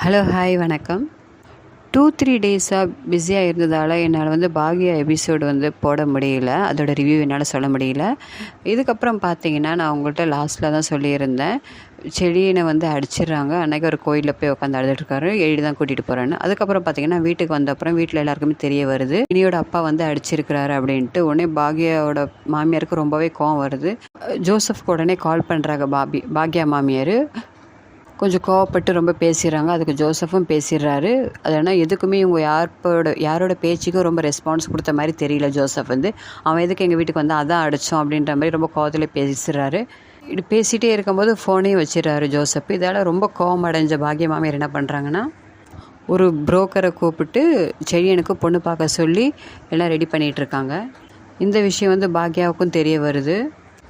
Hello hi வணக்கம். 2-3 டேஸாக பிஸியாக இருந்ததால் என்னால் பாக்யா எபிசோடு போட முடியல. அதோட ரிவ்யூ என்னால் சொல்ல முடியல. இதுக்கப்புறம் பார்த்தீங்கன்னா, நான் உங்கள்கிட்ட லாஸ்ட்டில் தான் சொல்லியிருந்தேன், செடியினை அடிச்சிடுறாங்க. அன்றைக்கி ஒரு கோயிலில் போய் உட்காந்து அழுதுட்டுருக்காரு, எழுதி தான் கூட்டிகிட்டு போகிறேன்னு. அதுக்கப்புறம் பார்த்தீங்கன்னா, வீட்டுக்கு வந்த அப்புறம் வீட்டில் எல்லாருக்குமே தெரிய வருது, இனியோட அப்பா அடிச்சிருக்கிறாரு அப்படின்ட்டு. உடனே பாக்யாவோட மாமியாருக்கு ரொம்பவே கோவம் வருது. ஜோசப்க்கு உடனே கால் பண்ணுறாங்க பாக்யா மாமியார். கொஞ்சம் கோவப்பட்டு ரொம்ப பேசிடுறாங்க. அதுக்கு ஜோசஃபும் பேசிடுறாரு. அதனால் எதுக்குமே இவங்க யாரோட பேச்சுக்கும் ரொம்ப ரெஸ்பான்ஸ் கொடுத்த மாதிரி தெரியல. ஜோசப் அவன் எதுக்கு எங்கள் வீட்டுக்கு அதான் அடித்தோம் அப்படின்ற மாதிரி ரொம்ப கோவத்தில் பேசிடுறாரு. இப்படி பேசிகிட்டே இருக்கும்போது ஃபோனையும் வச்சிடறாரு ஜோசப். இதால் ரொம்ப கோவம் அடைஞ்ச பாக்யா மாமியார் என்ன பண்ணுறாங்கன்னா, ஒரு புரோக்கரை கூப்பிட்டு செழியனுக்கு பொண்ணு பார்க்க சொல்லி எல்லாம் ரெடி பண்ணிகிட்ருக்காங்க. இந்த விஷயம் பாக்யாவுக்கும் தெரிய வருது.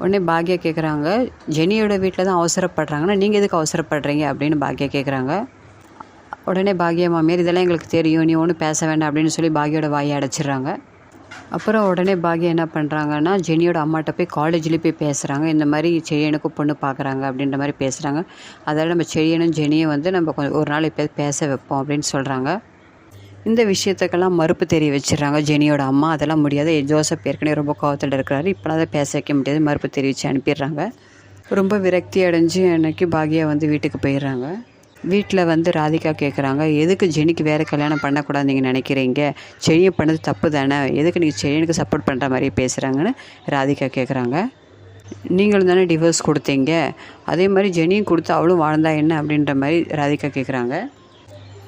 உடனே பாக்யா கேட்குறாங்க, ஜெனியோட வீட்டில் தான் அவசரப்படுறாங்கன்னா நீங்கள் எதுக்கு அவசரப்படுறீங்க அப்படின்னு பாக்யா கேட்குறாங்க. உடனே பாக்யா மாமியார், இதெல்லாம் எங்களுக்கு தெரியும், நீ ஒன்றும் பேச வேண்டாம் அப்படின்னு சொல்லி பாக்யோட வாயை அடைச்சிடுறாங்க. அப்புறம் உடனே பாக்யா என்ன பண்ணுறாங்கன்னா, ஜெனியோட அம்மாட்ட போய் காலேஜ்லேயே போய் பேசுகிறாங்க. இந்த மாதிரி செழியனுக்கும் பொண்ணு பார்க்குறாங்க அப்படின்ற மாதிரி பேசுகிறாங்க. அதால் நம்ம செழியனும் ஜெனியும் நம்ம ஒரு நாள் இப்போ பேச வைப்போம் அப்படின்னு சொல்கிறாங்க. இந்த விஷயத்துக்கெல்லாம் மறுப்பு தெரிய வச்சிடறாங்க ஜெனியோட அம்மா. அதெல்லாம் முடியாது, ஜோசப் ஏற்கனவே ரொம்ப கோவத்தில் இருக்கிறாரு, இப்போலாம் அதை பேச வைக்க முடியாது, மறுப்பு தெரிவித்து அனுப்பிடுறாங்க. ரொம்ப விரக்தி அடைஞ்சு அன்னைக்கு பாக்யா வீட்டுக்கு போயிடுறாங்க. வீட்டில் ராதிகா கேட்குறாங்க, எதுக்கு ஜெனிக்கு வேறு கல்யாணம் பண்ணக்கூடாது நீங்கள் நினைக்கிறீங்க? செழியை பண்ணது தப்பு தானே, எதுக்கு நீங்கள் செழியனுக்கு சப்போர்ட் பண்ணுற மாதிரி பேசுகிறாங்கன்னு ராதிகா கேட்குறாங்க. நீங்களும் தானே டிவோர்ஸ் கொடுத்தீங்க, அதே மாதிரி ஜெனியும் கொடுத்து அவளும் வாழ்ந்தா என்ன அப்படின்ற மாதிரி ராதிகா கேட்குறாங்க.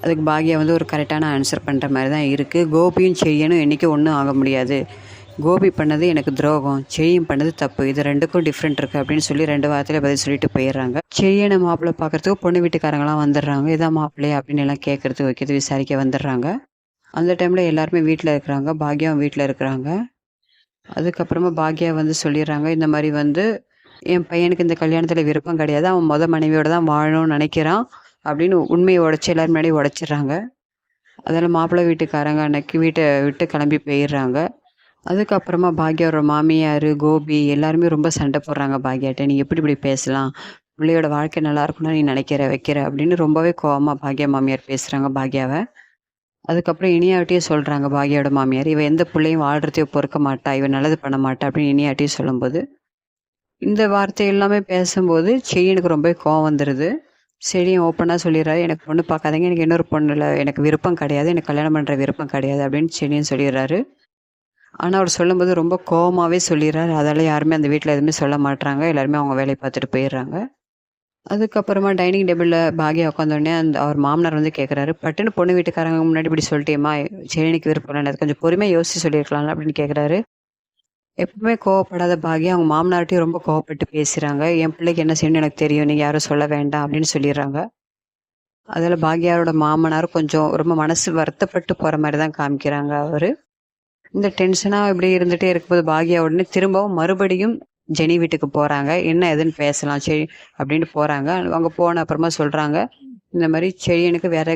அதுக்கு பாக்யா ஒரு கரெக்டான ஆன்சர் பண்ணுற மாதிரி தான் இருக்குது. கோபியும் செழியனும் என்றைக்கும் ஒன்றும் ஆக முடியாது. கோபி பண்ணது எனக்கு துரோகம், செழியும் பண்ணது தப்பு, இது ரெண்டுக்கும் டிஃப்ரெண்ட் இருக்குது அப்படின்னு சொல்லி 2 வாரத்தில் பதில் சொல்லிட்டு போயிடுறாங்க. செழியனை மாப்பிள்ளை பார்க்குறதுக்கு பொண்ணு வீட்டுக்காரங்களாம் வந்துடுறாங்க. இதான் மாப்பிள்ளையே அப்படின்னு எல்லாம் கேட்குறதுக்கு வைக்கிறது விசாரிக்க வந்துடுறாங்க. அந்த டைமில் எல்லாருமே வீட்டில் இருக்கிறாங்க, பாக்யாவும் வீட்டில் இருக்கிறாங்க. அதுக்கப்புறமா பாக்யா சொல்லிடுறாங்க, இந்த மாதிரி என் பையனுக்கு இந்த கல்யாணத்தில் விருப்பம் கிடையாது, அவன் மனைவியோடு தான் வாழணும்னு நினைக்கிறான் அப்படின்னு உண்மையை உடச்சி எல்லோரும் முன்னாடி உடச்சிட்றாங்க. அதில் மாப்பிள்ளை வீட்டுக்காரங்க அன்னைக்கு வீட்டை விட்டு கிளம்பி போயிடுறாங்க. அதுக்கப்புறமா பாக்யாவோட மாமியார் கோபி எல்லாருமே ரொம்ப சண்டை போடுறாங்க பாக்யாட்ட. நீ இப்படி பேசலாம், பிள்ளையோட வாழ்க்கை நல்லா இருக்கணும்னு நீ வைக்கிற அப்படின்னு ரொம்பவே கோவமாக பாக்யா மாமியார் பேசுகிறாங்க பாக்யாவை. அதுக்கப்புறம் இனியாவட்டியே சொல்கிறாங்க பாக்யாவோட மாமியார், இவன் எந்த பிள்ளையும் வாழ்கிறதையோ பொறுக்க மாட்டா, இவன் நல்லது பண்ண மாட்டா அப்படின்னு இனியாவட்டியே சொல்லும்போது, இந்த வார்த்தை எல்லாமே பேசும்போது செழியனுக்கு ரொம்ப கோவம் வந்துடுது. செழியன் ஓப்பனாக சொல்லிடுறாரு, எனக்கு பொண்ணு பார்க்காதீங்க, எனக்கு இன்னொரு பொண்ணுல எனக்கு விருப்பம் கிடையாது, எனக்கு கல்யாணம் பண்ணுற விருப்பம் கிடையாது அப்படின்னு செழியன் சொல்லிடுறாரு. ஆனால் அவர் சொல்லும்போது ரொம்ப கோவமாகவே சொல்லிடுறாரு. அதால் யாருமே அந்த வீட்டில் எதுவுமே சொல்ல மாட்டாங்க, எல்லாருமே அவங்க வேலையை பார்த்துட்டு போயிடுறாங்க. அதுக்கப்புறமா டைனிங் டேபிளில் பாக்யா உட்காந்தோடனே அவர் மாமனார் கேட்குறாரு, பட்டுன்னு பொண்ணு வீட்டுக்காரங்க முன்னாடி இப்படி சொல்லிட்டேம்மா, செழியனுக்கு விருப்பம் இல்லை, அது கொஞ்சம் பொறுமையாக யோசிச்சு சொல்லியிருக்கலாம்ல அப்படின்னு கேட்குறாரு. எப்பவுமே கோவப்படாத பாக்யா அவங்க மாமனார்ட்டையும் ரொம்ப கோவப்பட்டு பேசுகிறாங்க. என் பிள்ளைக்கு என்ன செய்யணும்னு எனக்கு தெரியும், நீங்கள் யாரும் சொல்ல வேண்டாம் அப்படின்னு சொல்லிடுறாங்க. அதில் பாக்யாவோட மாமனார் கொஞ்சம் ரொம்ப மனசு வருத்தப்பட்டு போகிற மாதிரி தான் காமிக்கிறாங்க. அவர் இந்த டென்ஷனாக இப்படி இருந்துகிட்டே இருக்கும்போது பாக்யா உடனே திரும்பவும் மறுபடியும் ஜெனி வீட்டுக்கு போகிறாங்க. என்ன எதுன்னு பேசலாம் சரி அப்படின்னு போகிறாங்க. அவங்க போன அப்புறமா சொல்கிறாங்க, இந்த மாதிரி செழியனுக்கு வேற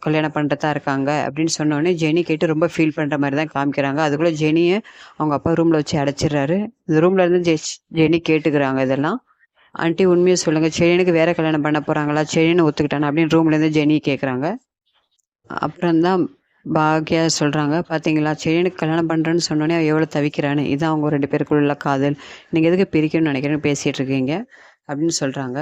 கல்யாணம் பண்ணுறதா இருக்காங்க அப்படின்னு சொன்னோடனே ஜெனி கேட்டு ரொம்ப ஃபீல் பண்ணுற மாதிரி தான் காமிக்கிறாங்க. அதுக்குள்ளே ஜெனியை அவங்க அப்பா ரூமில் வச்சு அடைச்சிடுறாரு. இந்த ரூமில் இருந்து ஜெனி கேட்டுக்கிறாங்க, இதெல்லாம் ஆண்டி உண்மையை சொல்லுங்கள், செழியனுக்கு வேற கல்யாணம் பண்ண போகிறாங்களா, செழியனை ஒத்துக்கிட்டானா அப்படின்னு ரூம்லேருந்து ஜெனி கேட்குறாங்க. அப்புறம்தான் பாக்யா சொல்கிறாங்க, பார்த்தீங்களா செழியனுக்கு கல்யாணம் பண்ணுறேன்னு சொன்னோன்னே அவள் எவ்வளோ தவிக்கிறான்னு, இதான் அவங்க 2 பேருக்குள்ள காதல், நீங்கள் எதுக்கு பிரிக்கணும்னு நினைக்கிறேன்னு பேசிகிட்டு இருக்கீங்க அப்படின்னு சொல்கிறாங்க.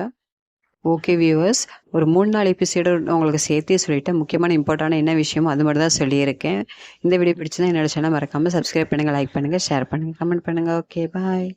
ஓகே வியூவர்ஸ், ஒரு 3-4 எபிசோடு உங்களுக்கு சேர்த்தே சொல்லிவிட்டேன். முக்கியமான இம்பார்ட்டான என்ன விஷயமோ அது மட்டும் தான் சொல்லியிருக்கேன். இந்த வீடியோ பிடிச்சிருந்தா என்னோட சேனல் மறக்காமல் சப்ஸ்கிரைப் பண்ணுங்கள், லைக் பண்ணுங்கள், ஷேர் பண்ணுங்கள், கமெண்ட் பண்ணுங்கள். Okay bye.